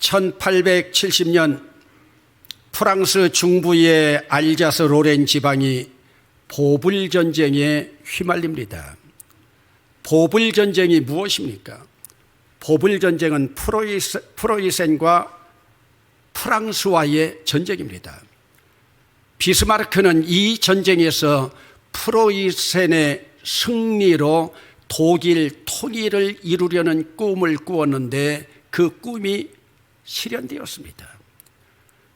1870년 프랑스 중부의 알자스 로렌 지방이 보불전쟁에 휘말립니다. 보불전쟁이 무엇입니까? 보불전쟁은 프로이센과 프랑스와의 전쟁입니다. 비스마르크는 이 전쟁에서 프로이센의 승리로 독일 통일을 이루려는 꿈을 꾸었는데 그 꿈이 실현되었습니다.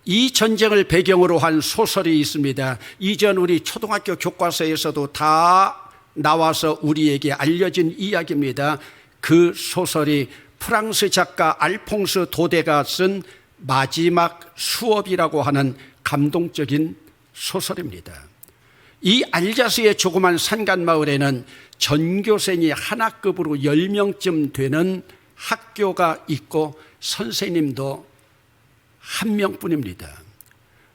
이 전쟁을 배경으로 한 소설이 있습니다. 이전 우리 초등학교 교과서에서도 다 나와서 우리에게 알려진 이야기입니다. 그 소설이 프랑스 작가 알퐁스 도데가 쓴 마지막 수업이라고 하는 감동적인 소설입니다. 이 알자스의 조그만 산간마을에는 전교생이 하나급으로 10명쯤 되는 학교가 있고 선생님도 한 명뿐입니다.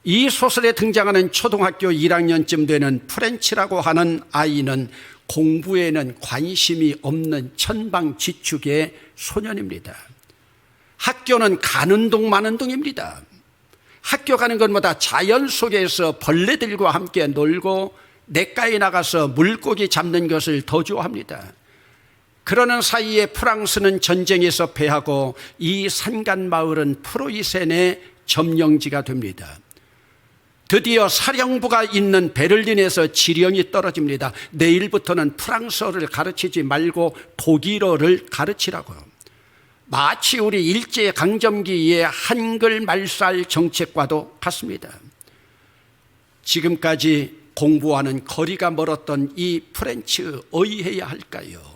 이 소설에 등장하는 초등학교 1학년쯤 되는 프렌치라고 하는 아이는 공부에는 관심이 없는 천방지축의 소년입니다. 학교는 가는 동 마는 동입니다. 학교 가는 것보다 자연 속에서 벌레들과 함께 놀고 냇가에 나가서 물고기 잡는 것을 더 좋아합니다. 그러는 사이에 프랑스는 전쟁에서 패하고 이 산간마을은 프로이센의 점령지가 됩니다. 드디어 사령부가 있는 베를린에서 지령이 떨어집니다. 내일부터는 프랑스어를 가르치지 말고 독일어를 가르치라고요. 마치 우리 일제강점기의 한글 말살 정책과도 같습니다. 지금까지 공부와는 거리가 멀었던 이 프렌치 어이해야 할까요?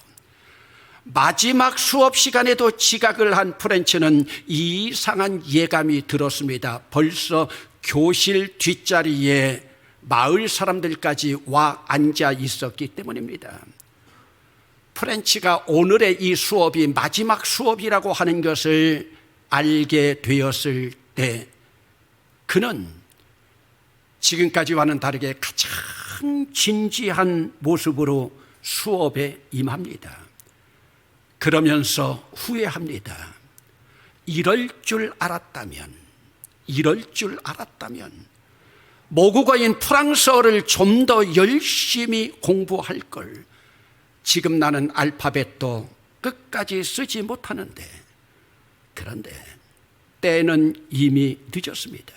마지막 수업 시간에도 지각을 한 프렌치는 이상한 예감이 들었습니다. 벌써 교실 뒷자리에 마을 사람들까지 와 앉아 있었기 때문입니다. 프렌치가 오늘의 이 수업이 마지막 수업이라고 하는 것을 알게 되었을 때 그는 지금까지와는 다르게 가장 진지한 모습으로 수업에 임합니다. 그러면서 후회합니다. 이럴 줄 알았다면 모국어인 프랑스어를 좀 더 열심히 공부할 걸. 지금 나는 알파벳도 끝까지 쓰지 못하는데, 그런데 때는 이미 늦었습니다.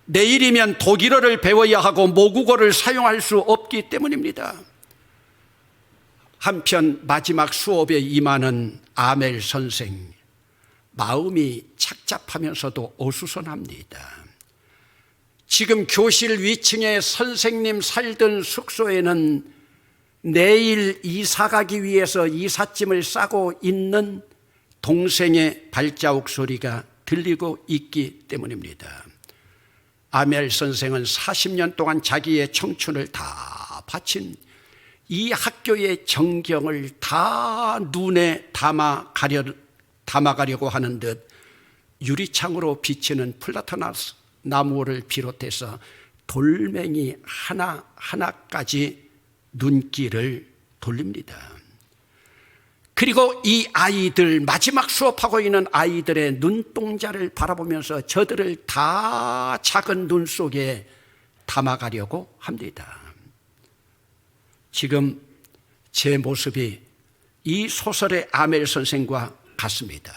내일이면 독일어를 배워야 하고 모국어를 사용할 수 없기 때문입니다. 한편 마지막 수업에 임하는 아멜 선생, 마음이 착잡하면서도 어수선합니다. 지금 교실 위층에 선생님 살던 숙소에는 내일 이사 가기 위해서 이삿짐을 싸고 있는 동생의 발자국 소리가 들리고 있기 때문입니다. 아멜 선생은 40년 동안 자기의 청춘을 다 바친 이 학교의 정경을 다 눈에 담아가려고 하는 듯 유리창으로 비치는 플라타나스 나무를 비롯해서 돌멩이 하나하나까지 눈길을 돌립니다. 그리고 이 아이들, 마지막 수업하고 있는 아이들의 눈동자를 바라보면서 저들을 다 작은 눈 속에 담아가려고 합니다. 지금 제 모습이 이 소설의 아멜 선생과 같습니다.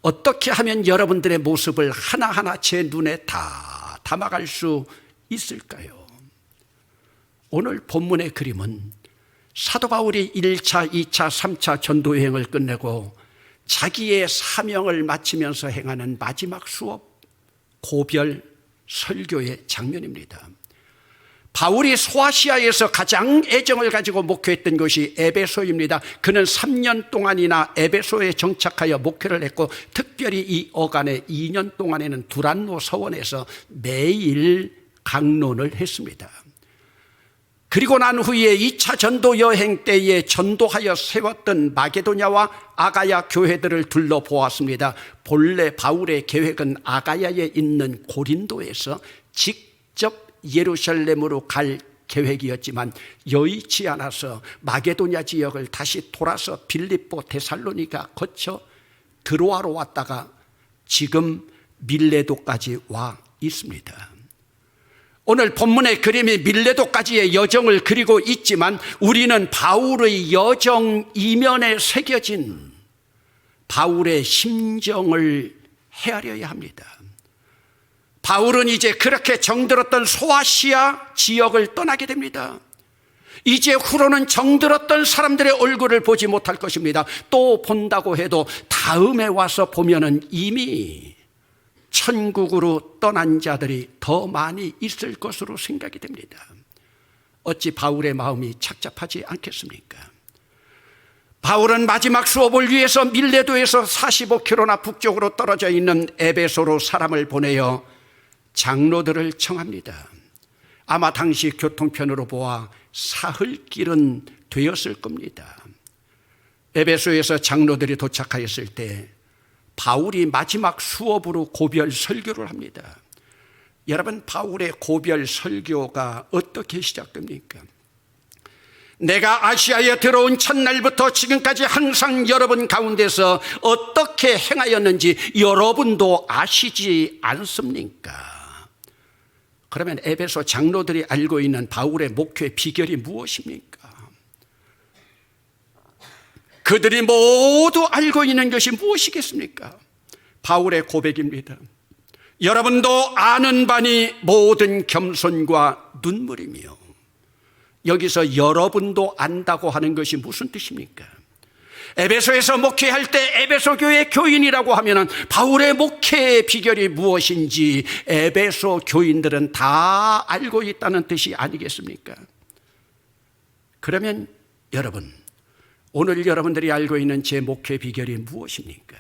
어떻게 하면 여러분들의 모습을 하나하나 제 눈에 다 담아갈 수 있을까요? 오늘 본문의 그림은 사도 바울이 1차, 2차, 3차 전도여행을 끝내고 자기의 사명을 마치면서 행하는 마지막 수업, 고별 설교의 장면입니다. 바울이 소아시아에서 가장 애정을 가지고 목회했던 것이 에베소입니다. 그는 3년 동안이나 에베소에 정착하여 목회를 했고 특별히 이 어간에 2년 동안에는 두란노 서원에서 매일 강론을 했습니다. 그리고 난 후에 2차 전도 여행 때에 전도하여 세웠던 마게도냐와 아가야 교회들을 둘러보았습니다. 본래 바울의 계획은 아가야에 있는 고린도에서 직접 예루살렘으로 갈 계획이었지만 여의치 않아서 마게도냐 지역을 다시 돌아서 빌립보, 데살로니가 거쳐 드로아로 왔다가 지금 밀레도까지 와 있습니다. 오늘 본문의 그림이 밀레도까지의 여정을 그리고 있지만 우리는 바울의 여정 이면에 새겨진 바울의 심정을 헤아려야 합니다. 바울은 이제 그렇게 정들었던 소아시아 지역을 떠나게 됩니다. 이제 후로는 정들었던 사람들의 얼굴을 보지 못할 것입니다. 또 본다고 해도 다음에 와서 보면은 이미 천국으로 떠난 자들이 더 많이 있을 것으로 생각이 됩니다. 어찌 바울의 마음이 착잡하지 않겠습니까? 바울은 마지막 수업을 위해서 밀레도에서 45km나 북쪽으로 떨어져 있는 에베소로 사람을 보내어 장로들을 청합니다. 아마 당시 교통편으로 보아 사흘길은 되었을 겁니다. 에베소에서 장로들이 도착하였을 때 바울이 마지막 수업으로 고별 설교를 합니다. 여러분, 바울의 고별 설교가 어떻게 시작됩니까? 내가 아시아에 들어온 첫날부터 지금까지 항상 여러분 가운데서 어떻게 행하였는지 여러분도 아시지 않습니까? 그러면 에베소 장로들이 알고 있는 바울의 목회 비결이 무엇입니까? 그들이 모두 알고 있는 것이 무엇이겠습니까? 바울의 고백입니다. 여러분도 아는 바니 모든 겸손과 눈물이며, 여기서 여러분도 안다고 하는 것이 무슨 뜻입니까? 에베소에서 목회할 때 에베소 교회 교인이라고 하면 바울의 목회의 비결이 무엇인지 에베소 교인들은 다 알고 있다는 뜻이 아니겠습니까? 그러면 여러분, 오늘 여러분들이 알고 있는 제 목회 비결이 무엇입니까?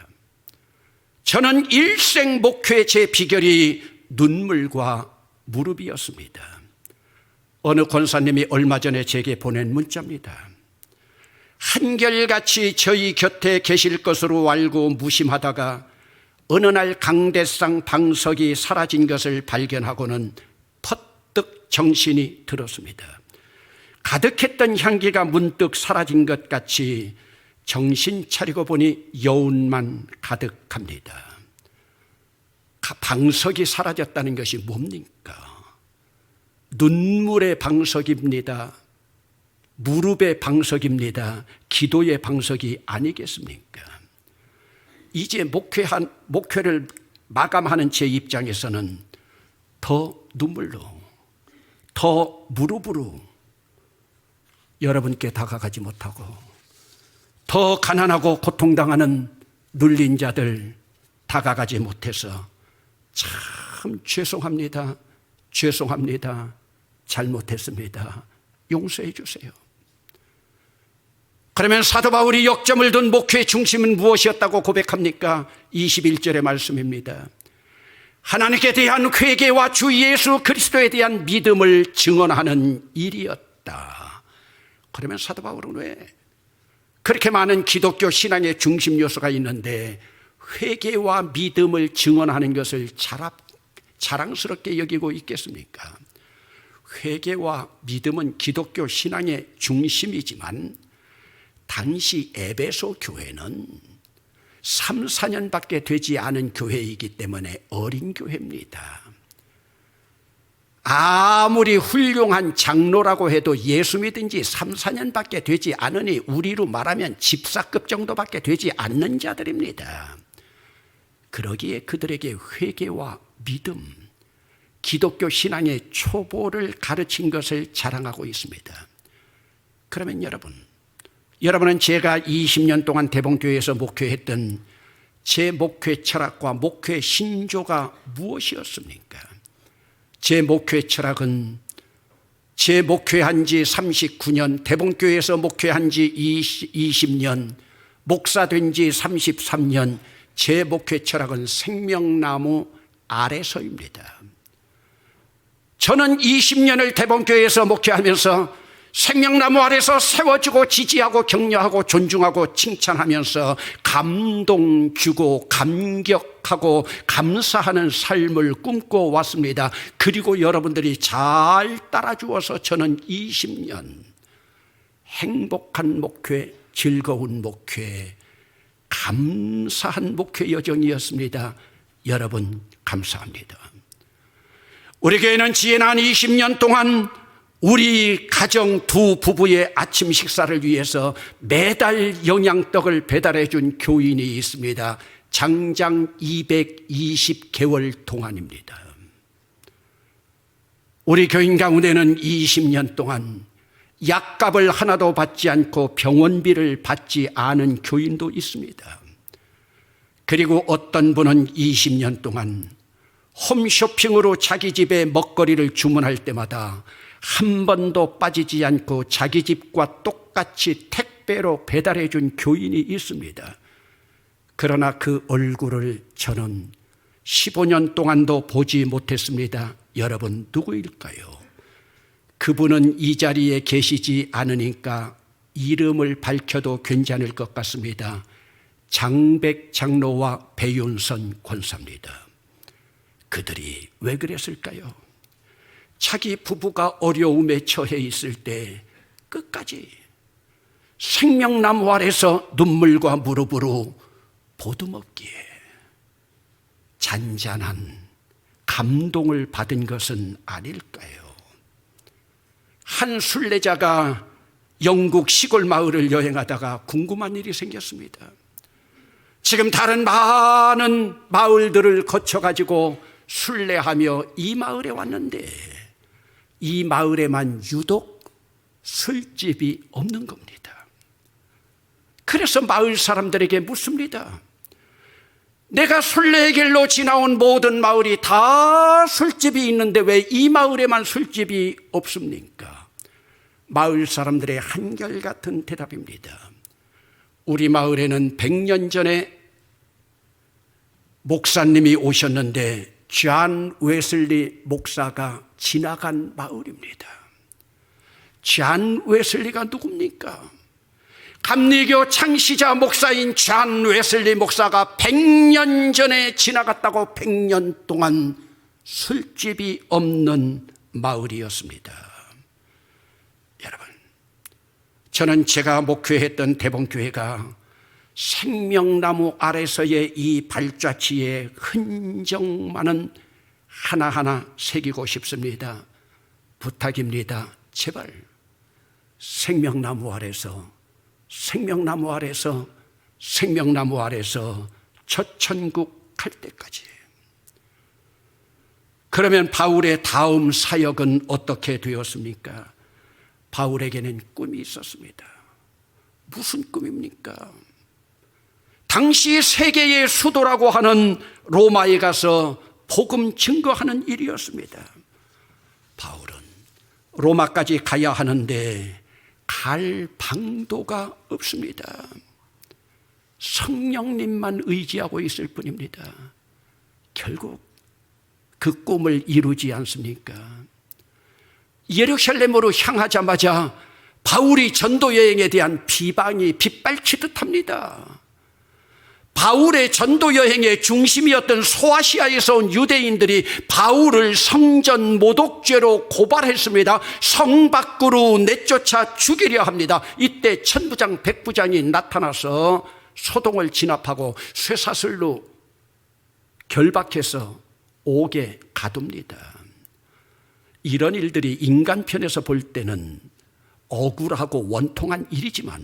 저는 일생 목회 제 비결이 눈물과 무릎이었습니다. 어느 권사님이 얼마 전에 제게 보낸 문자입니다. 한결같이 저희 곁에 계실 것으로 알고 무심하다가 어느 날 강대상 방석이 사라진 것을 발견하고는 퍼뜩 정신이 들었습니다. 가득했던 향기가 문득 사라진 것 같이 정신 차리고 보니 여운만 가득합니다. 방석이 사라졌다는 것이 뭡니까? 눈물의 방석입니다. 무릎의 방석입니다. 기도의 방석이 아니겠습니까? 이제 목회를 마감하는 제 입장에서는 더 눈물로, 더 무릎으로 여러분께 다가가지 못하고, 더 가난하고 고통당하는 눌린 자들 다가가지 못해서 참 죄송합니다. 죄송합니다. 잘못했습니다. 용서해 주세요. 그러면 사도 바울이 역점을 둔 목회의 중심은 무엇이었다고 고백합니까? 21절의 말씀입니다. 하나님께 대한 회개와 주 예수 그리스도에 대한 믿음을 증언하는 일이었다. 그러면 사도 바울은 왜 그렇게 많은 기독교 신앙의 중심 요소가 있는데 회개와 믿음을 증언하는 것을 자랑스럽게 여기고 있겠습니까? 회개와 믿음은 기독교 신앙의 중심이지만 당시 에베소 교회는 3, 4년밖에 되지 않은 교회이기 때문에 어린 교회입니다. 아무리 훌륭한 장로라고 해도 예수 믿은 지 3, 4년밖에 되지 않으니 우리로 말하면 집사급 정도밖에 되지 않는 자들입니다. 그러기에 그들에게 회개와 믿음, 기독교 신앙의 초보를 가르친 것을 자랑하고 있습니다. 그러면 여러분은 제가 20년 동안 대봉교회에서 목회했던 제 목회 철학과 목회 신조가 무엇이었습니까? 제 목회 철학은 제 목회한 지 39년, 대봉교회에서 목회한 지 20년, 목사된 지 33년, 제 목회 철학은 생명나무 아래서입니다. 저는 20년을 대봉교회에서 목회하면서 생명나무 아래서 세워주고 지지하고 격려하고 존중하고 칭찬하면서 감동 주고 감격하고 감사하는 삶을 꿈꿔왔습니다. 그리고 여러분들이 잘 따라주어서 저는 20년 행복한 목회, 즐거운 목회, 감사한 목회 여정이었습니다. 여러분 감사합니다. 우리 교회는 지난 20년 동안 우리 가정 두 부부의 아침 식사를 위해서 매달 영양떡을 배달해 준 교인이 있습니다. 장장 220개월 동안입니다. 우리 교인 가운데는 20년 동안 약값을 하나도 받지 않고 병원비를 받지 않은 교인도 있습니다. 그리고 어떤 분은 20년 동안 홈쇼핑으로 자기 집에 먹거리를 주문할 때마다 한 번도 빠지지 않고 자기 집과 똑같이 택배로 배달해 준 교인이 있습니다. 그러나 그 얼굴을 저는 15년 동안도 보지 못했습니다. 여러분 누구일까요? 그분은 이 자리에 계시지 않으니까 이름을 밝혀도 괜찮을 것 같습니다. 장백 장로와 배윤선 권사입니다. 그들이 왜 그랬을까요? 자기 부부가 어려움에 처해 있을 때 끝까지 생명나무 아래서 눈물과 무릎으로 보듬었기에 잔잔한 감동을 받은 것은 아닐까요? 한 순례자가 영국 시골 마을을 여행하다가 궁금한 일이 생겼습니다. 지금 다른 많은 마을들을 거쳐가지고 순례하며 이 마을에 왔는데 이 마을에만 유독 술집이 없는 겁니다. 그래서 마을 사람들에게 묻습니다. 내가 순례의 길로 지나온 모든 마을이 다 술집이 있는데 왜 이 마을에만 술집이 없습니까? 마을 사람들의 한결같은 대답입니다. 우리 마을에는 100년 전에 목사님이 오셨는데 존 웨슬리 목사가 지나간 마을입니다. 존 웨슬리가 누굽니까? 감리교 창시자 목사인 존 웨슬리 목사가 100년 전에 지나갔다고 100년 동안 술집이 없는 마을이었습니다. 여러분, 저는 제가 목회했던 대봉교회가 생명나무 아래서의 이 발자취의 흔적만은 하나하나 새기고 싶습니다. 부탁입니다. 제발 생명나무 아래서 첫 천국 갈 때까지. 그러면 바울의 다음 사역은 어떻게 되었습니까? 바울에게는 꿈이 있었습니다. 무슨 꿈입니까? 당시 세계의 수도라고 하는 로마에 가서 복음 증거하는 일이었습니다. 바울은 로마까지 가야 하는데 갈 방도가 없습니다. 성령님만 의지하고 있을 뿐입니다. 결국 그 꿈을 이루지 않습니까? 예루살렘으로 향하자마자 바울이 전도 여행에 대한 비방이 빗발치듯 합니다. 바울의 전도 여행의 중심이었던 소아시아에서 온 유대인들이 바울을 성전 모독죄로 고발했습니다. 성 밖으로 내쫓아 죽이려 합니다. 이때 천부장 백부장이 나타나서 소동을 진압하고 쇠사슬로 결박해서 옥에 가둡니다. 이런 일들이 인간 편에서 볼 때는 억울하고 원통한 일이지만,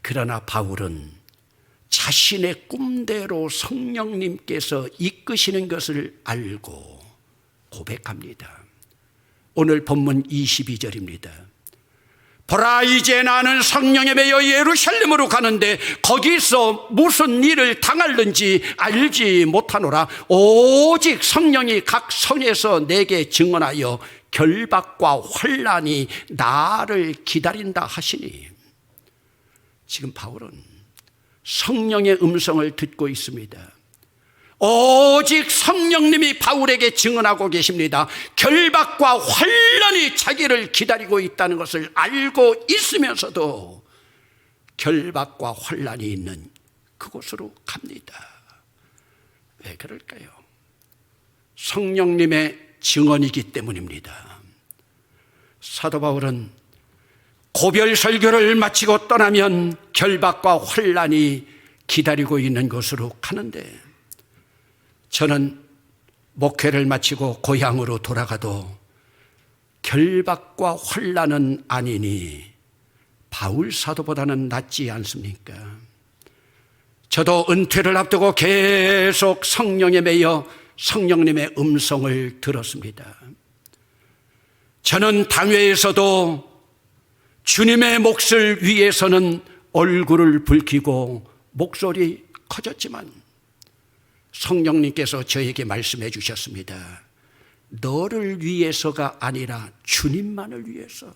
그러나 바울은 자신의 꿈대로 성령님께서 이끄시는 것을 알고 고백합니다. 오늘 본문 22절입니다. 보라, 이제 나는 성령에 매여 예루살렘으로 가는데 거기서 무슨 일을 당할는지 알지 못하노라. 오직 성령이 각 성에서 내게 증언하여 결박과 환난이 나를 기다린다 하시니. 지금 바울은 성령의 음성을 듣고 있습니다. 오직 성령님이 바울에게 증언하고 계십니다. 결박과 환난이 자기를 기다리고 있다는 것을 알고 있으면서도 결박과 환난이 있는 그곳으로 갑니다. 왜 그럴까요? 성령님의 증언이기 때문입니다. 사도 바울은 고별 설교를 마치고 떠나면 결박과 환난이 기다리고 있는 곳으로 가는데 저는 목회를 마치고 고향으로 돌아가도 결박과 환난은 아니니 바울 사도보다는 낫지 않습니까? 저도 은퇴를 앞두고 계속 성령에 매여 성령님의 음성을 들었습니다. 저는 당회에서도 주님의 몫을 위해서는 얼굴을 붉히고 목소리 커졌지만 성령님께서 저에게 말씀해 주셨습니다. 너를 위해서가 아니라 주님만을 위해서,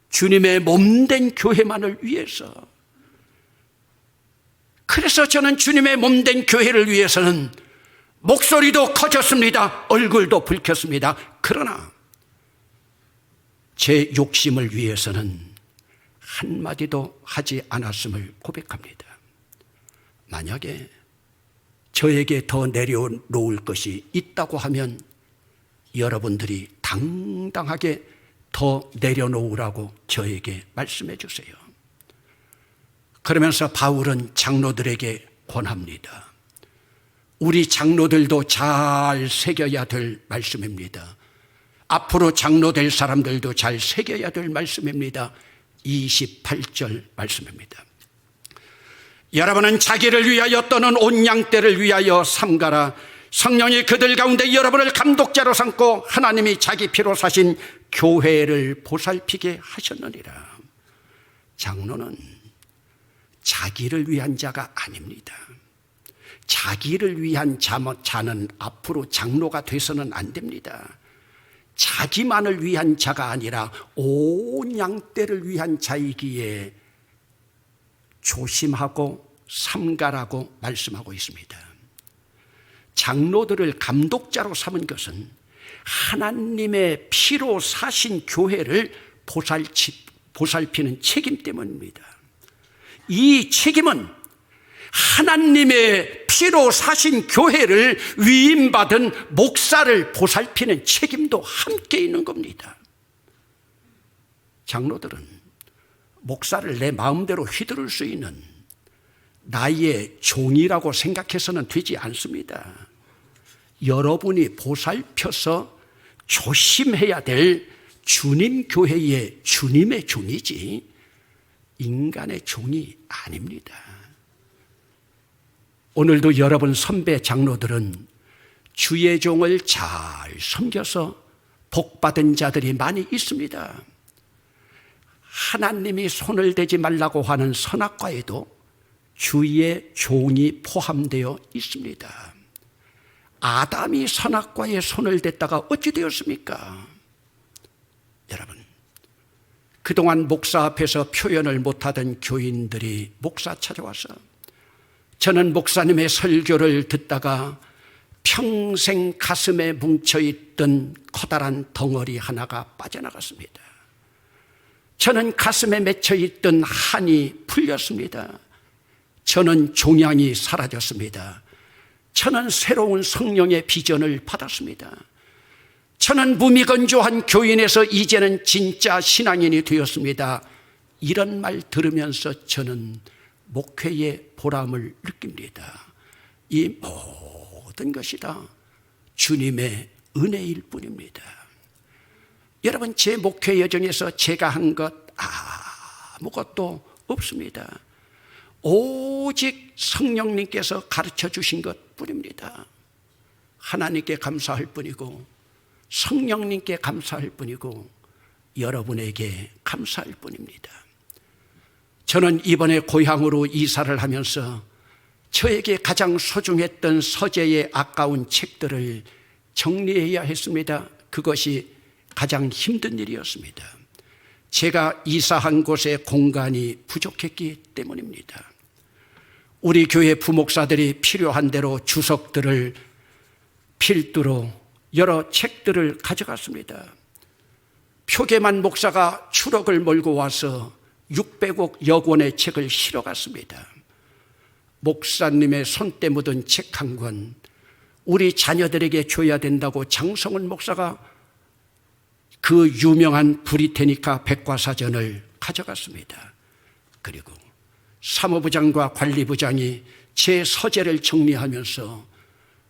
주님의 몸된 교회만을 위해서. 그래서 저는 주님의 몸된 교회를 위해서는 목소리도 커졌습니다. 얼굴도 붉혔습니다. 그러나 제 욕심을 위해서는 한마디도 하지 않았음을 고백합니다. 만약에 저에게 더 내려놓을 것이 있다고 하면 여러분들이 당당하게 더 내려놓으라고 저에게 말씀해 주세요. 그러면서 바울은 장로들에게 권합니다. 우리 장로들도 잘 새겨야 될 말씀입니다. 앞으로 장로 될 사람들도 잘 새겨야 될 말씀입니다. 28절 말씀입니다. 여러분은 자기를 위하여 또는 온 양떼를 위하여 삼가라. 성령이 그들 가운데 여러분을 감독자로 삼고 하나님이 자기 피로 사신 교회를 보살피게 하셨느니라. 장로는 자기를 위한 자가 아닙니다. 자기를 위한 자는 앞으로 장로가 돼서는 안 됩니다. 자기만을 위한 자가 아니라 온 양떼를 위한 자이기에 조심하고 삼가라고 말씀하고 있습니다. 장로들을 감독자로 삼은 것은 하나님의 피로 사신 교회를 보살피는 책임 때문입니다. 이 책임은 하나님의 피로 사신 교회를 위임받은 목사를 보살피는 책임도 함께 있는 겁니다. 장로들은 목사를 내 마음대로 휘두를 수 있는 나의 종이라고 생각해서는 되지 않습니다. 여러분이 보살펴서 조심해야 될 주님 교회의 주님의 종이지 인간의 종이 아닙니다. 오늘도 여러분 선배 장로들은 주의 종을 잘 섬겨서 복받은 자들이 많이 있습니다. 하나님이 손을 대지 말라고 하는 선악과에도 주의 종이 포함되어 있습니다. 아담이 선악과에 손을 댔다가 어찌 되었습니까? 여러분, 그동안 목사 앞에서 표현을 못하던 교인들이 목사 찾아와서 저는 목사님의 설교를 듣다가 평생 가슴에 뭉쳐있던 커다란 덩어리 하나가 빠져나갔습니다. 저는 가슴에 맺혀있던 한이 풀렸습니다. 저는 종양이 사라졌습니다. 저는 새로운 성령의 비전을 받았습니다. 저는 무미건조한 교인에서 이제는 진짜 신앙인이 되었습니다. 이런 말 들으면서 저는 목회의 보람을 느낍니다. 이 모든 것이 다 주님의 은혜일 뿐입니다. 여러분, 제 목회 여정에서 제가 한 것 아무것도 없습니다. 오직 성령님께서 가르쳐 주신 것 뿐입니다. 하나님께 감사할 뿐이고 성령님께 감사할 뿐이고 여러분에게 감사할 뿐입니다. 저는 이번에 고향으로 이사를 하면서 저에게 가장 소중했던 서재의 아까운 책들을 정리해야 했습니다. 그것이 가장 힘든 일이었습니다. 제가 이사한 곳에 공간이 부족했기 때문입니다. 우리 교회 부목사들이 필요한 대로 주석들을 필두로 여러 책들을 가져갔습니다. 표계만 목사가 추럭을 몰고 와서 600억 권의 책을 실어갔습니다. 목사님의 손때 묻은 책 한 권, 우리 자녀들에게 줘야 된다고 장성훈 목사가 그 유명한 브리테니카 백과사전을 가져갔습니다. 그리고 사무부장과 관리부장이 제 서재를 정리하면서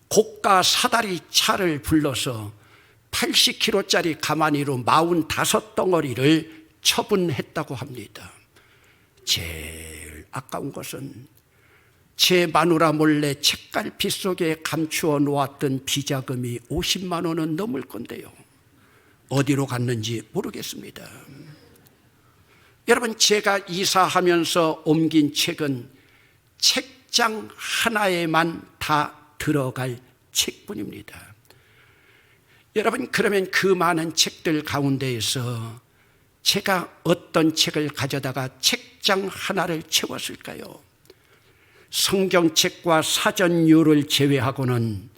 고가 사다리 차를 불러서 80kg짜리 가마니로 45덩어리를 처분했다고 합니다. 제일 아까운 것은 제 마누라 몰래 책갈피 속에 감추어 놓았던 비자금이 50만 원은 넘을 건데요. 어디로 갔는지 모르겠습니다. 여러분, 제가 이사하면서 옮긴 책은 책장 하나에만 다 들어갈 책뿐입니다. 여러분, 그러면 그 많은 책들 가운데에서 제가 어떤 책을 가져다가 책장 하나를 채웠을까요? 성경책과 사전류를 제외하고는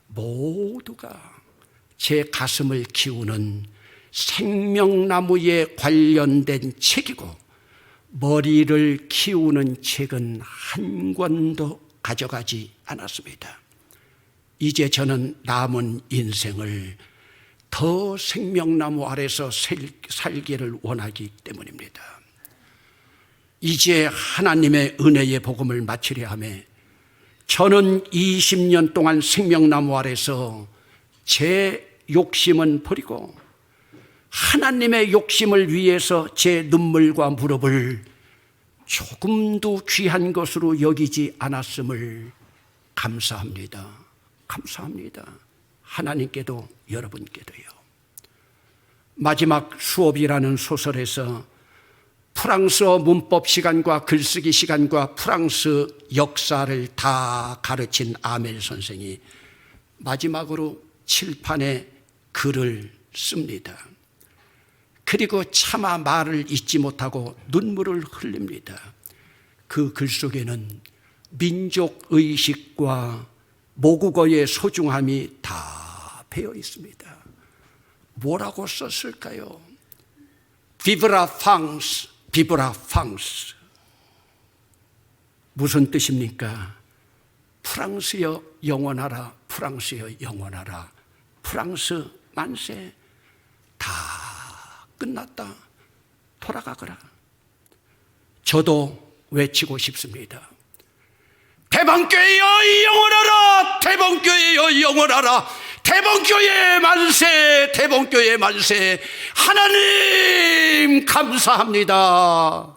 모두가 제 가슴을 기우는 생명나무에 관련된 책이고, 머리를 키우는 책은 한 권도 가져가지 않았습니다. 이제 저는 남은 인생을 더 생명나무 아래서 살기를 원하기 때문입니다. 이제 하나님의 은혜의 복음을 마치려 하매 저는 20년 동안 생명나무 아래서 제 욕심은 버리고 하나님의 욕심을 위해서 제 눈물과 무릎을 조금도 귀한 것으로 여기지 않았음을 감사합니다. 감사합니다. 하나님께도 여러분께도요. 마지막 수업이라는 소설에서 프랑스어 문법 시간과 글쓰기 시간과 프랑스 역사를 다 가르친 아멜 선생이 마지막으로 칠판에 글을 씁니다. 그리고 차마 말을 잇지 못하고 눈물을 흘립니다. 그 글 속에는 민족의식과 모국어의 소중함이 다 배어 있습니다. 뭐라고 썼을까요? Vive la France, vive la France. 무슨 뜻입니까? 프랑스여 영원하라, 프랑스여 영원하라, 프랑스 만세. 다 끝났다. 돌아가거라. 저도 외치고 싶습니다. 대방교회여 영원하라, 대방교회여 영원하라, 대방교회 만세, 대방교회 만세. 하나님 감사합니다.